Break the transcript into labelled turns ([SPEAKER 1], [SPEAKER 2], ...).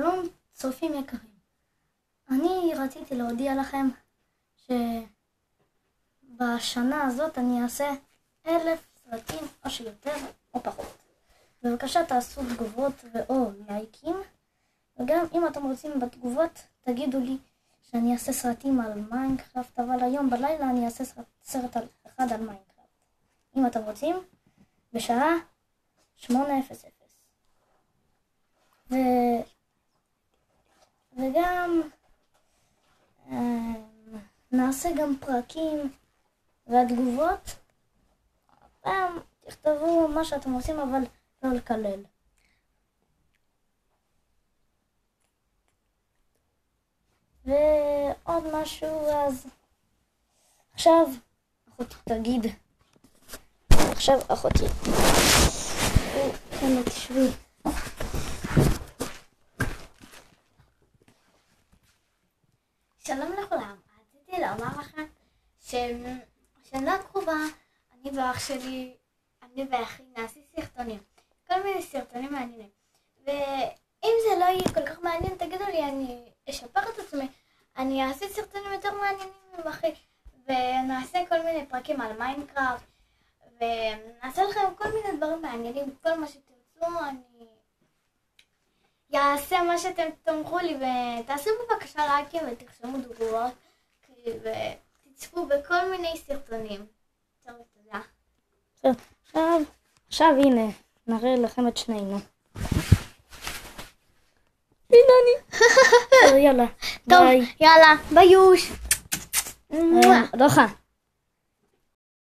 [SPEAKER 1] שלום צופים יקרים, אני רציתי להודיע לכם שבשנה הזאת אני אעשה 1,000 סרטים או שיותר או פחות. בבקשה תעשו תגובות או לייקים, וגם אם אתם רוצים בתגובות תגידו לי שאני אעשה סרטים על מיינקראפט, אבל היום בלילה אני אעשה סרט אחד על מיינקראפט. אם אתם רוצים, בשעה 8:00. וגם נעשה גם פרקים והתגובות. תכתבו מה שאתם עושים, אבל לא לקלל. ועוד משהו, אז עכשיו אחותי תגיד. עכשיו אחותי. כן, תשבי.
[SPEAKER 2] שלום לכולם, רציתי לומר לכם ששנה קרובה אני ואח שלי, אני ואחי נעשה סרטונים, כל מיני סרטונים מעניינים, ואם זה לא יהיה כל כך מעניין תגידו לי, אני אשפר את עצמי, אני אעשה סרטונים יותר מעניינים עם אחי, ונעשה כל מיני פרקים על מיינקראפט, ונעשה לכם כל מיני דברים מעניינים, כל מה שתרצו אני יעשה מה שאתם תומכו לי, ותעשו בבקשה לייקים ותרשמו תגובות ותצפו בכל מיני סרטונים. טוב, תודה.
[SPEAKER 1] עכשיו הנה, נראה לכם את שנינו. הנה אני. יאללה,
[SPEAKER 2] טוב,
[SPEAKER 1] ביי.
[SPEAKER 2] יאללה, ביוש.
[SPEAKER 1] דוחה.